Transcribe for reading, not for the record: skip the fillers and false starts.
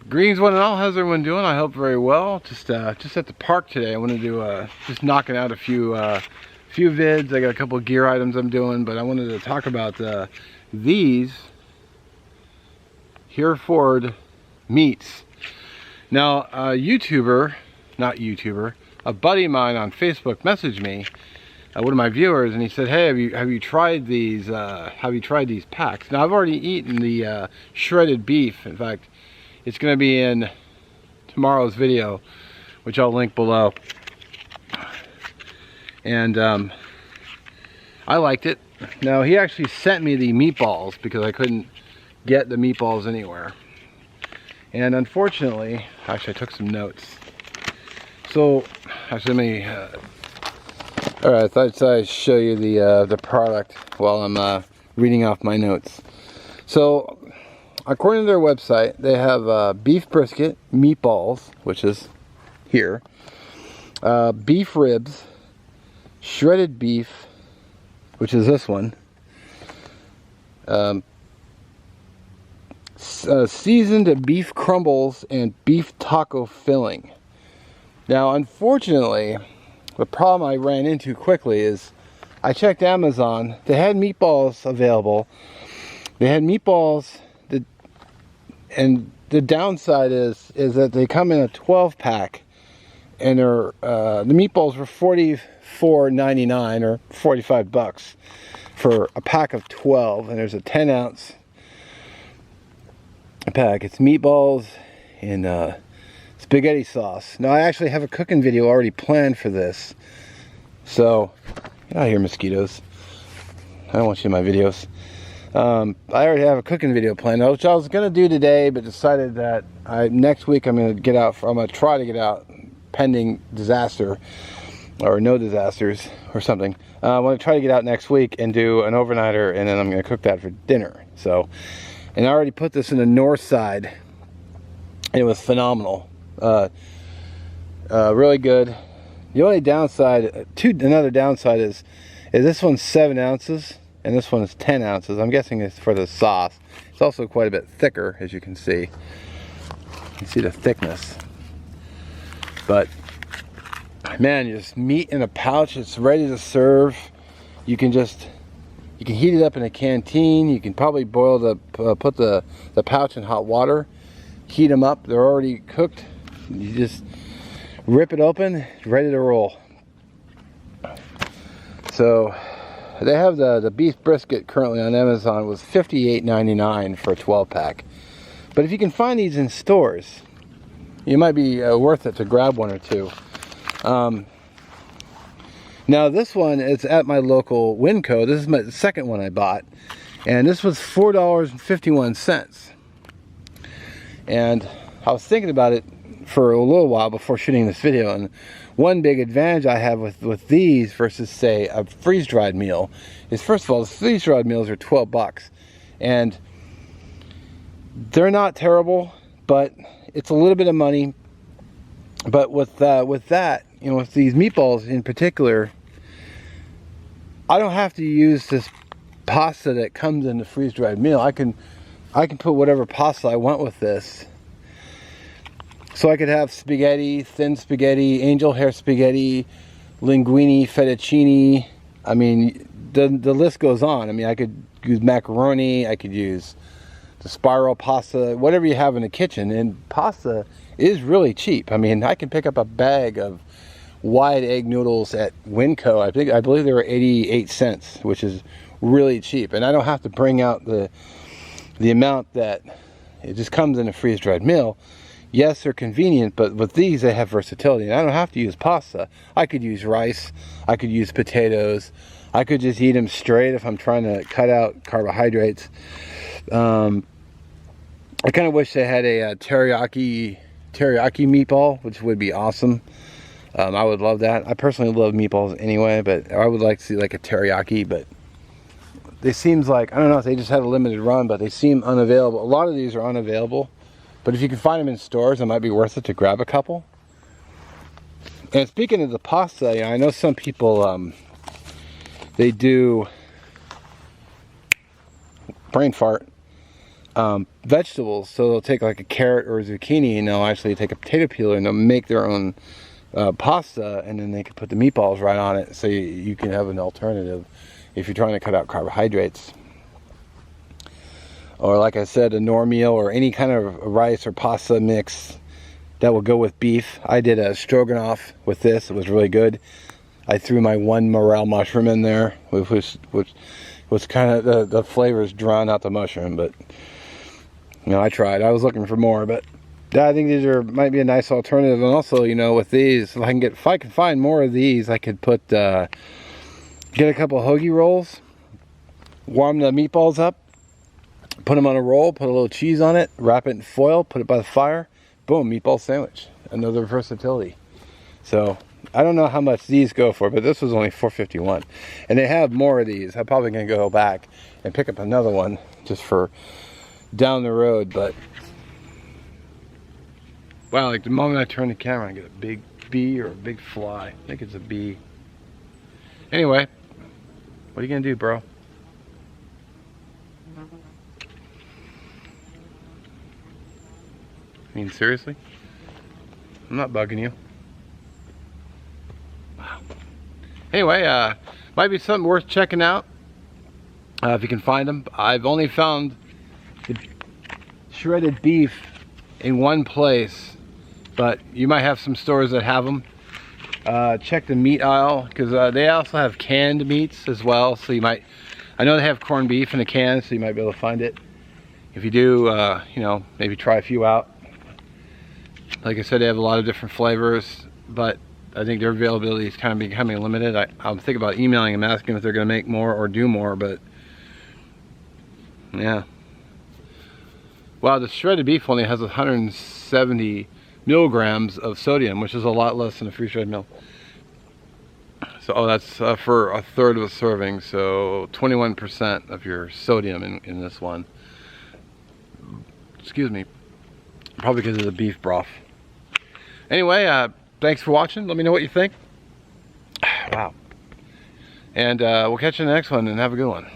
Greetings one and all, how's everyone doing? I hope very well. Just at the park today. I want to do just knocking out a few vids. I got a couple of gear items I'm doing, but I wanted to talk about these Hereford meats. Now, a buddy of mine on Facebook messaged me, one of my viewers, and he said, "Hey, have you tried these? Have you tried these packs?" Now, I've already eaten the shredded beef. In fact, it's going to be in tomorrow's video, which I'll link below. And I liked it. Now, he actually sent me the meatballs because I couldn't get the meatballs anywhere. And unfortunately, actually I took some notes. So, actually let me, alright, I thought I'd show you the product while I'm reading off my notes. So, according to their website, they have beef brisket, meatballs, which is here, beef ribs, shredded beef, which is this one, seasoned beef crumbles, and beef taco filling. Now, unfortunately, the problem I ran into quickly is I checked Amazon. They had meatballs available. They had meatballs. And the downside is that they come in a 12-pack, and they're the meatballs were $44.99 or $45 for a pack of 12, and there's a 10-ounce pack. It's meatballs and spaghetti sauce. Now, I actually have a cooking video already planned for this, so get out of here, mosquitoes. I don't want you in my videos. I already have a cooking video planned, which I was going to do today, but decided that next week I'm going to try to get out pending disaster or no disasters or something. I want to try to get out next week and do an overnighter, and then I'm going to cook that for dinner. So, and I already put this in the north side, and it was phenomenal. Really good. The only downside, another downside is this one's 7 ounces. And this one is 10 ounces. I'm guessing it's for the sauce. It's also quite a bit thicker, as you can see. You can see the thickness. But, man, just meat in a pouch. It's ready to serve. You can heat it up in a canteen. You can probably put the pouch in hot water. Heat them up. They're already cooked. You just rip it open. It's ready to roll. So, they have the beef brisket currently on Amazon was $58.99 for a 12-pack. But if you can find these in stores, it might be worth it to grab one or two. Now this one is at my local Winco. This is the second one I bought. And this was $4.51. And I was thinking about it for a little while before shooting this video, and one big advantage I have with these versus, say, a freeze-dried meal is, first of all, the freeze-dried meals are $12, and they're not terrible, but it's a little bit of money. But with that, you know, with these meatballs in particular, I don't have to use this pasta that comes in the freeze-dried meal. I can put whatever pasta I want with this. So I could have spaghetti, thin spaghetti, angel hair spaghetti, linguine, fettuccine. I mean, the list goes on. I mean, I could use macaroni. I could use the spiral pasta, whatever you have in the kitchen. And pasta is really cheap. I mean, I can pick up a bag of wide egg noodles at Winco. I believe they were 88 cents, which is really cheap. And I don't have to bring out the amount that it just comes in a freeze-dried meal. Yes, they're convenient, but with these, they have versatility. And I don't have to use pasta. I could use rice. I could use potatoes. I could just eat them straight if I'm trying to cut out carbohydrates. I kind of wish they had a teriyaki meatball, which would be awesome. I would love that. I personally love meatballs anyway, but I would like to see like a teriyaki, but they seems like, I don't know if they just had a limited run, but they seem unavailable. A lot of these are unavailable. But if you can find them in stores, it might be worth it to grab a couple. And speaking of the pasta, you know, I know some people, they do, brain fart, vegetables. So they'll take like a carrot or a zucchini, and they'll actually take a potato peeler and they'll make their own pasta, and then they can put the meatballs right on it, so you can have an alternative if you're trying to cut out carbohydrates. Or like I said, a Knorr meal or any kind of rice or pasta mix that will go with beef. I did a stroganoff with this. It was really good. I threw my one morel mushroom in there, which was kind of the flavors drown out the mushroom. But you know, I tried. I was looking for more, but I think these might be a nice alternative. And also, you know, with these, if I can find more of these, I could get a couple hoagie rolls, warm the meatballs up, put them on a roll, put a little cheese on it, wrap it in foil, put it by the fire, boom, meatball sandwich. Another versatility. So I don't know how much these go for, but this was only $4.51, and they have more of these. I'm probably gonna go back and pick up another one just for down the road. But wow, like the moment I turn the camera, I get a big bee or a big fly. I think it's a bee. Anyway, what are you gonna do, bro? I mean, seriously? I'm not bugging you. Wow. Anyway, might be something worth checking out if you can find them. I've only found the shredded beef in one place, but you might have some stores that have them. Check the meat aisle, because they also have canned meats as well. So you might, I know they have corned beef in a can, so you might be able to find it. If you do, you know, maybe try a few out. Like I said, they have a lot of different flavors, but I think their availability is kind of becoming limited. I'm thinking about emailing them, asking if they're going to make more or do more, but yeah. Wow, the shredded beef only has 170 milligrams of sodium, which is a lot less than a free shredded milk. So, oh, that's for a third of a serving, so 21% of your sodium in this one. Excuse me. Probably because of the beef broth. Anyway, thanks for watching. Let me know what you think. Wow. And we'll catch you in the next one, and have a good one.